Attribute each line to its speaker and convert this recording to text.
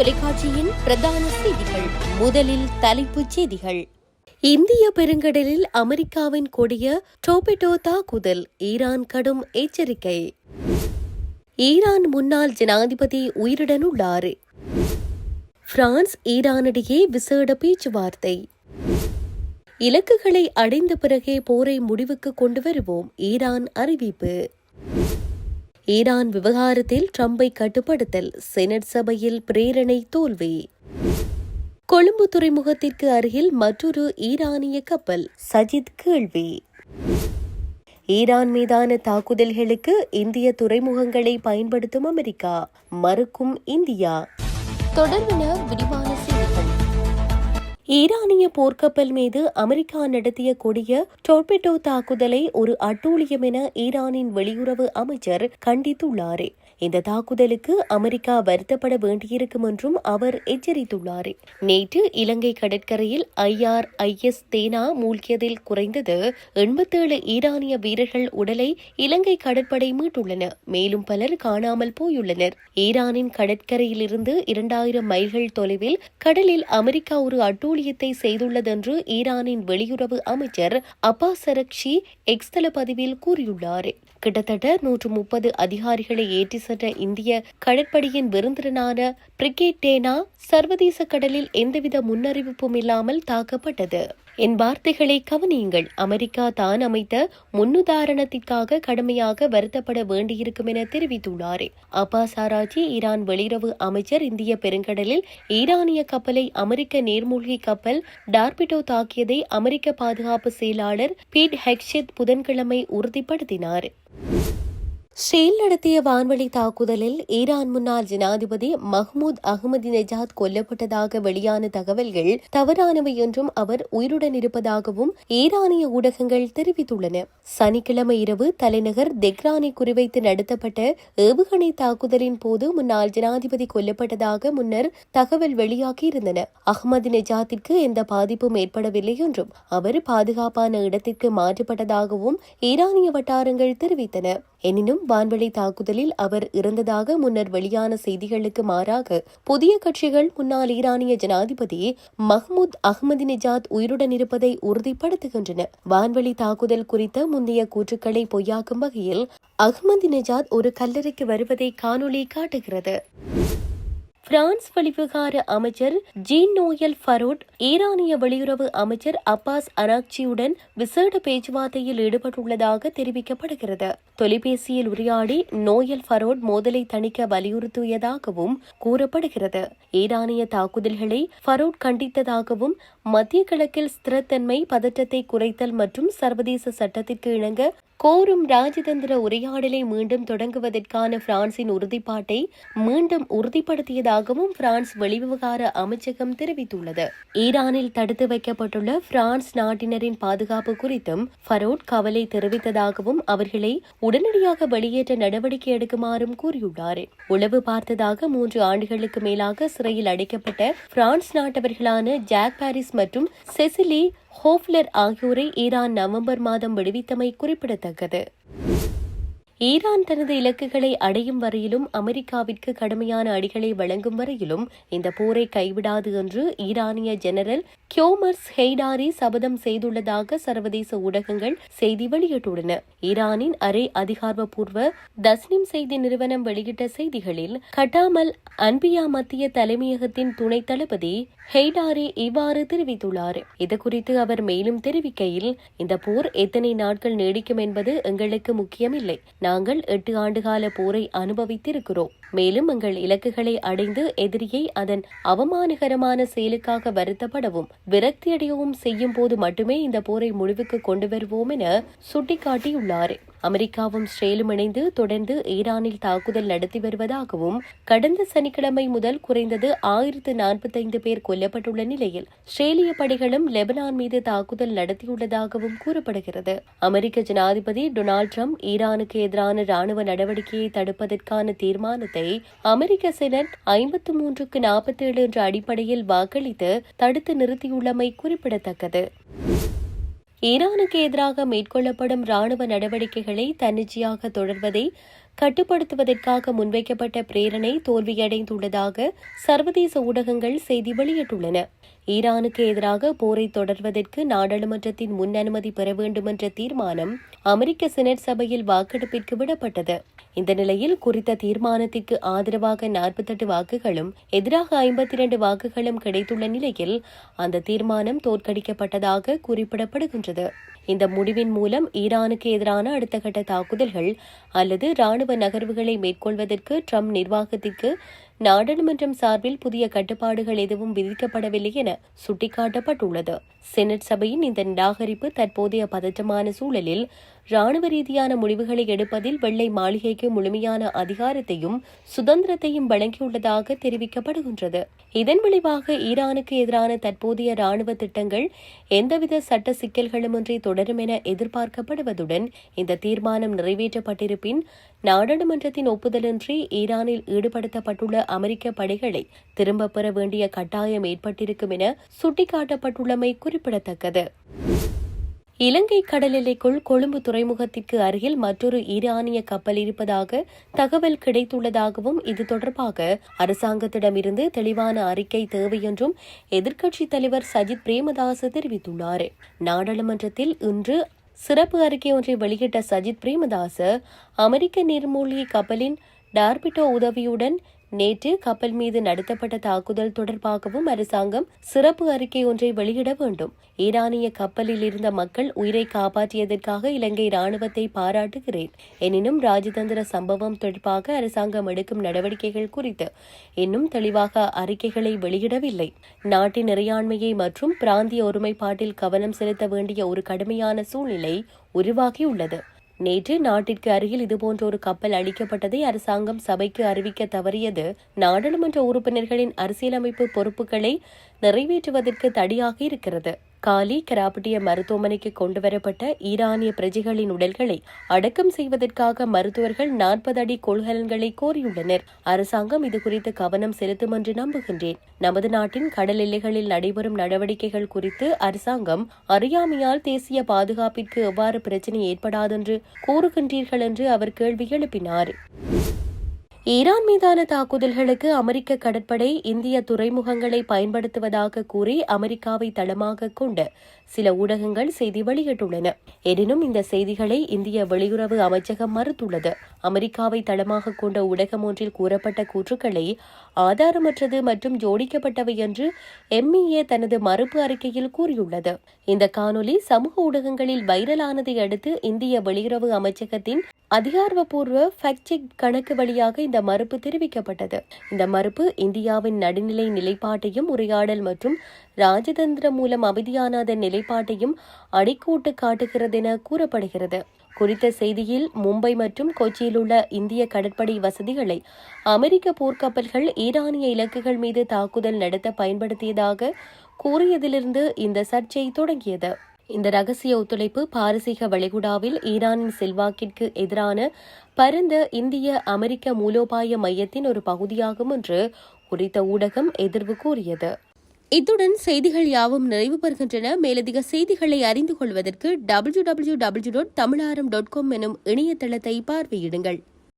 Speaker 1: தொலைக்காட்சியின் பிரதான செய்திகள். முதலில் தலைப்புச் செய்திகள். இந்திய பெருங்கடலில் அமெரிக்காவின் கொடிய டோர்பிடோ தாக்குதல், ஈரான் கடும் எச்சரிக்கை. ஈரான் முன்னாள் ஜனாதிபதி உயிருடன் உள்ளார். பிரான்ஸ் ஈரானிடையே விசேட பேச்சுவார்த்தை. இலக்குகளை அடைந்த பிறகே போரை முடிவுக்கு கொண்டு வருவோம், ஈரான் அறிவிப்பு. ஈரான் விவகாரத்தில் ட்ரம்பை கட்டுப்படுத்தல், செனட் சபையில் பிரேரணை தோல்வி. கொழும்பு துறைமுகத்திற்கு அருகில் மற்றொரு ஈரானிய கப்பல், சஜித் கேள்வி. ஈரான் மீதான தாக்குதல்களுக்கு இந்திய துறைமுகங்களை பயன்படுத்தும் அமெரிக்கா, மறுக்கும் இந்தியா. தொடர்பான விரிவான செய்திகள். ஈரானிய போர்க்கப்பல் மீது அமெரிக்கா நடத்திய கொடிய டோர்பிடோ தாக்குதலை ஒரு அட்டூழியம் என ஈரானின் வெளியுறவு அமைச்சர் கண்டித்துள்ளார். இந்த தாக்குதலுக்கு அமெரிக்கா வருத்தப்பட வேண்டியிருக்கும் என்றும் அவர் எச்சரித்துள்ளார். நேற்று இலங்கை கடற்கரையில் IRIS தேனா மூழ்கியதில் குறைந்தது 87 ஈரானிய வீரர்கள் உடலை இலங்கை கடற்படை மீட்டுள்ளன. மேலும் பலர் காணாமல் போயுள்ளனர். ஈரானின் கடற்கரையிலிருந்து 2000 மைல்கள் தொலைவில் கடலில் அமெரிக்கா ஒரு அட்டூழியத்தை செய்துள்ளதென்று ஈரானின் வெளியுறவு அமைச்சர் அப்பாஸ் அரக்ஷி எக்ஸ் தள பதிவில் கூறியுள்ளார். கிட்டத்தட்ட 130 அதிகாரிகளை ஏற்றி சென்ற இந்திய கடற்படையின் விருந்தினரான பிரிகேட் டேனா சர்வதேச கடலில் எந்தவித முன்னறிவிப்பும் இல்லாமல் தாக்கப்பட்டது. என் வார்த்தைகளை கவனியுங்கள். அமெரிக்கா தான் அமைத்த முன்னுதாரணத்திற்காக கடுமையாக வருத்தப்பட வேண்டியிருக்கும் என தெரிவித்துள்ளார். அப்பாஸ் ஆராய்ச்சி ஈரான் வெளியுறவு அமைச்சர் இந்திய பெருங்கடலில் ஈரானிய கப்பலை அமெரிக்க நீர்மூழ்கி கப்பல் டார்பிடோ தாக்கியதை அமெரிக்க பாதுகாப்பு செயலாளர் பீட் ஹெக்ஷெத் புதன்கிழமை உறுதிப்படுத்தினார். இஸ்ரேல் நடத்திய வான்வழி தாக்குதலில் ஈரான் முன்னாள் ஜனாதிபதி மஹ்மூத் அஹ்மதிநெஜாத் கொல்லப்பட்டதாக வெளியான தகவல்கள் தவறானவை என்றும் அவர் உயிருடன் இருப்பதாகவும் ஈரானிய ஊடகங்கள் தெரிவித்துள்ளன. சனிக்கிழமை இரவு தலைநகர் தெஹ்ரானை குறிவைத்து நடத்தப்பட்ட ஏவுகணை தாக்குதலின் போது முன்னாள் ஜனாதிபதி கொல்லப்பட்டதாக முன்னர் தகவல் வெளியாகியிருந்தன. அஹ்மதிநெஜாத்திற்கு எந்த பாதிப்பும் ஏற்படவில்லை என்றும் அவர் பாதுகாப்பான இடத்திற்கு மாற்றப்பட்டதாகவும் ஈரானிய வட்டாரங்கள் தெரிவித்தன. எனினும் வான்வழி தாக்குதலில் அவர் இறந்ததாக முன்னர் வெளியான செய்திகளுக்கு மாறாக புதிய கட்சிகள் முன்னாள் ஈரானிய ஜனாதிபதி மஹ்மூத் அஹ்மதிநெஜாத் உயிருடன் இருப்பதை உறுதிப்படுத்துகின்றன. வான்வழி தாக்குதல் குறித்த முந்தைய கூற்றுக்களை பொய்யாக்கும் வகையில் அஹ்மதிநெஜாத் ஒரு கல்லறைக்கு வருவதை காணொலி காட்டுகிறது. பிரான்ஸ் வெளிவிவகார அமைச்சர் ஜீன் நோயல் ஃபரோட் ஈரானிய வெளியுறவு அமைச்சர் அப்பாஸ் அராக்சியுடன் விசேட பேச்சுவார்த்தையில் ஈடுபட்டுள்ளதாக தெரிவிக்கப்படுகிறது. தொலைபேசியில் உரையாடி நோயல் ஃபரோட் மோதலை தணிக்க வலியுறுத்தியதாகவும் கூறப்படுகிறது. ஈரானிய தாக்குதல்களை ஃபரோட் கண்டித்ததாகவும் மத்திய கிழக்கில் ஸ்திரத்தன்மை, பதற்றத்தை குறைத்தல் மற்றும் சர்வதேச சட்டத்திற்கு இணங்க கோரும் ராஜதந்திர உரையாடலை மீண்டும் தொடங்குவதற்கான பிரான்சின் உறுதிப்பாட்டை மீண்டும் உறுதிப்படுத்தியதாகவும் பிரான்ஸ் வெளிவிவகார அமைச்சகம் தெரிவித்துள்ளது. ஈரானில் தடுத்து வைக்கப்பட்டுள்ள பிரான்ஸ் நாட்டினரின் பாதுகாப்பு குறித்தும் ஃபரோட் கவலை தெரிவித்ததாகவும் அவர்களை உடனடியாக வெளியேற்ற நடவடிக்கை எடுக்குமாறும் கூறியுள்ளார். உளவு பார்த்ததாக 3 ஆண்டுகளுக்கு மேலாக சிறையில் அடைக்கப்பட்ட பிரான்ஸ் நாட்டவர்களான ஜாக் பாரிஸ் மற்றும் செசிலி ஹோஃப்லர் ஆகியோரை ஈரான் நவம்பர் மாதம் விடுவித்தமை குறிப்பிடத்தக்கது. ஈரான் தனது இலக்குகளை அடையும் வரையிலும் அமெரிக்காவிற்கு கடுமையான அடிகளை வழங்கும் வரையிலும் இந்த போரை கைவிடாது என்று ஈரானிய ஜெனரல் கியோமர்ஸ் ஹெய்டாரி சபதம் செய்துள்ளதாக சர்வதேச ஊடகங்கள் செய்தி வெளியிட்டுள்ளன. ஈரானின் அரை அதிகாரப்பூர்வ தஸ்னிம் செய்தி நிறுவனம் வெளியிட்ட செய்திகளில் கட்டாமல் அன்பியா மத்திய தலைமையகத்தின் துணை தளபதி ஹெய்டாரி இவ்வாறு தெரிவித்துள்ளார். இதுகுறித்து அவர் மேலும் தெரிவிக்கையில், இந்த போர் எத்தனை நாட்கள் நீடிக்கும் என்பது எங்களுக்கு முக்கியமில்லை. நாங்கள் 8 ஆண்டுகால போரை அனுபவித்திருக்கிறோம். மேலும் எங்கள் இலக்குகளை அடைந்து எதிரியை அதன் அவமானகரமான செயலுக்காக வருத்தப்படவும் விரக்தியடையவும் செய்யும் போது மட்டுமே இந்த போரை முடிவுக்கு கொண்டு வருவோம் என சுட்டிக்காட்டியுள்ளார். அமெரிக்காவும் இஸ்ரேலும் இணைந்து தொடர்ந்து ஈரானில் தாக்குதல் நடத்தி வருவதாகவும் கடந்த சனிக்கிழமை முதல் குறைந்தது 1045 பேர் கொல்லப்பட்டுள்ள நிலையில் இஸ்ரேலிய படைகளும் லெபனான் மீது தாக்குதல் நடத்தியுள்ளதாகவும் கூறப்படுகிறது. அமெரிக்க ஜனாதிபதி டொனால்டு டிரம்ப் ஈரானுக்கு எதிரான ராணுவ நடவடிக்கையை தடுப்பதற்கான தீர்மானத்தை அமெரிக்க செனட் 53-47 என்ற அடிப்படையில் வாக்களித்து தடுத்து நிறுத்தியுள்ளமை குறிப்பிடத்தக்கது. ஈரானுக்கு எதிராக மேற்கொள்ளப்படும் ராணுவ நடவடிக்கைகளை தன்னிச்சையாக தொடர்வதை கட்டுப்படுத்துவதற்காக முன்வைக்கப்பட்ட பிரேரணை தோல்வியடைந்துள்ளதாக சர்வதேச ஊடகங்கள் செய்தி வெளியிட்டுள்ளன. ஈரானுக்கு எதிராக போரை தொடர்வதற்கு நாடாளுமன்றத்தின் முன் அனுமதி பெற வேண்டும் என்ற தீர்மானம் அமெரிக்க செனட் சபையில் வாக்கெடுப்பிற்கு விடப்பட்டது. இந்த நிலையில் குறித்த தீர்மானத்திற்கு ஆதரவாக 48 வாக்குகளும் எதிராக 52 வாக்குகளும் கிடைத்துள்ள நிலையில் அந்த தீர்மானம் தோற்கடிக்கப்பட்டதாக குறிப்பிடப்படுகின்றது. இந்த முடிவின் மூலம் ஈரானுக்கு எதிரான அடுத்த கட்ட தாக்குதல்கள் அல்லது ராணுவ நகர்வுகளை மேற்கொள்வதற்கு ட்ரம்ப் நிர்வாகத்திற்கு நாடாளுமன்றம் சார்பில் புதிய கட்டுப்பாடுகள் எதுவும் விதிக்கப்படவில்லை என சுட்டிக்காட்டப்பட்டுள்ளது. செனட் சபையின் இந்த நிராகரிப்பு தற்போதைய பதற்றமான சூழலில் ராணுவ ரீதியான முடிவுகளை எடுப்பதில் வெள்ளை மாளிகைக்கு முழுமையான அதிகாரத்தையும் சுதந்திரத்தையும் வழங்கியுள்ளதாக தெரிவிக்கப்படுகின்றது. இதன் விளைவாக ஈரானுக்கு எதிரான தற்போதைய ராணுவ திட்டங்கள் எந்தவித சட்ட சிக்கல்களுமின்றி தொடரும் என எதிர்பார்க்கப்படுவதுடன் இந்த தீர்மானம் நிறைவேற்றப்பட்டிருப்பின் நாடாளுமன்றத்தின் ஒப்புதலின்றி ஈரானில் ஈடுபடுத்தப்பட்டுள்ள அமெரிக்க படைகளை திரும்பப் பெற வேண்டிய கட்டாயம் ஏற்பட்டிருக்கும் என சுட்டிக்காட்டப்பட்டுள்ளமை குறிப்பிடத்தக்கது. இலங்கை கடல் எல்லைக்குள் கொழும்பு துறைமுகத்திற்கு அருகில் மற்றொரு ஈரானிய கப்பல் இருப்பதாக தகவல் கிடைத்துள்ளதாகவும் இது தொடர்பாக அரசாங்கத்திடமிருந்து தெளிவான அறிக்கை தேவை என்றும் எதிர்க்கட்சித் தலைவர் சஜித் பிரேமதாச தெரிவித்துள்ளார். நாடாளுமன்றத்தில் இன்று சிறப்பு அறிக்கை ஒன்றை வெளியிட்ட சஜித் பிரேமதாச அமெரிக்க நீர்மூழ்கி கப்பலின் டார்பிடோ உதவியுடன் நேற்று கப்பல் மீது நடத்தப்பட்ட தாக்குதல் தொடர்பாகவும் அரசாங்கம் சிறப்பு அறிக்கை ஒன்றை வெளியிட வேண்டும். ஈரானிய கப்பலில் இருந்த மக்கள் உயிரை காப்பாற்றியதற்காக இலங்கை ராணுவத்தை பாராட்டுகிறேன். எனினும் ராஜதந்திர சம்பவம் தொடர்பாக அரசாங்கம் எடுக்கும் நடவடிக்கைகள் குறித்து இன்னும் தெளிவாக அறிக்கைகளை வெளியிடவில்லை. நாட்டின் இறையாண்மையை மற்றும் பிராந்திய ஒருமைப்பாட்டில் கவனம் செலுத்த வேண்டிய ஒரு கடுமையான சூழ்நிலை உருவாகியுள்ளது. நேற்று நாட்டிற்கு அருகில் இதுபோன்ற ஒரு கப்பல் அளிக்கப்பட்டதை அரசாங்கம் சபைக்கு அறிவிக்க தவறியது நாடாளுமன்ற உறுப்பினர்களின் அரசியலமைப்பு பொறுப்புகளை நிறைவேற்றுவதற்கு தடையாக இருக்கிறது. காலி கராப்பட்டிய மருத்துவமனைக்கு கொண்டுவரப்பட்ட ஈரானிய பிரஜைகளின் உடல்களை அடக்கம் செய்வதற்காக மருத்துவர்கள் 40 அடி கொள்கலன்களை கோரியுள்ளனர். அரசாங்கம் இதுகுறித்து கவனம் செலுத்தும் என்று நம்புகின்றேன். நமது நாட்டின் கடல் எல்லைகளில் நடைபெறும் நடவடிக்கைகள் குறித்து அரசாங்கம் அறியாமையால் தேசிய பாதுகாப்பிற்கு எவ்வாறு பிரச்சினை ஏற்படாதென்று கூறுகின்றீர்கள் என்று அவர் கேள்வி எழுப்பினார். ஈரான் மீதான தாக்குதல்களுக்கு அமெரிக்க கடற்படை இந்திய துறைமுகங்களை பயன்படுத்துவதாக கூறி அமெரிக்காவை தளமாக கொண்டு சில ஊடகங்கள் செய்தி வெளியிட்டுள்ளன. எனினும் இந்த செய்திகளை இந்திய வெளியுறவு அமைச்சகம் மறுத்துள்ளது. அமெரிக்காவை தளமாக கொண்ட ஊடகம் ஒன்றில் கூறப்பட்ட கூற்றுக்களை ஆதாரமற்றது மற்றும் ஜோடிக்கப்பட்டவை என்று MEA தனது மறுப்பு அறிக்கையில் கூறியுள்ளது. இந்த காணொலி சமூக ஊடகங்களில் வைரலானதை அடுத்து இந்திய வெளியுறவு அமைச்சகத்தின் அதிகாரப்பூர்வ ஃபேக்ட் செக் கணக்கு வழியாக இந்த மறுப்பு தெரிவிக்கப்பட்டது. இந்த மறுப்பு இந்தியாவின் நடுநிலை நிலைப்பாட்டையும் உரையாடல் மற்றும் ராஜதந்திரம் மூலம் அமைதியான அதன் நிலைப்பாட்டையும் அடிக்கோட்டு காட்டுகிறது என கூறப்படுகிறது. குறித்த செய்தியில் மும்பை மற்றும் கொச்சியில் உள்ள இந்திய கடற்படை வசதிகளை அமெரிக்க போர்க்கப்பல்கள் ஈரானிய இலக்குகள் மீது தாக்குதல் நடத்த பயன்படுத்தியதாக கூறியதிலிருந்து இந்த சர்ச்சை தொடங்கியது. இந்த ரகசிய ஒத்துழைப்பு பாரசீக வளைகுடாவில் ஈரானின் செல்வாக்கிற்கு எதிரான பரந்த இந்திய அமெரிக்க மூலோபாய மையத்தின் ஒரு பகுதியாகும் என்று குறித்த ஊடகம் எதிர்வு கூறியது. இத்துடன் செய்திகள் யாவும் நிறைவு பெறுகின்றன. மேலதிக செய்திகளை அறிந்து கொள்வதற்கு www.tamilaram.com எனும் இணையதளத்தை பார்வையிடுங்கள்.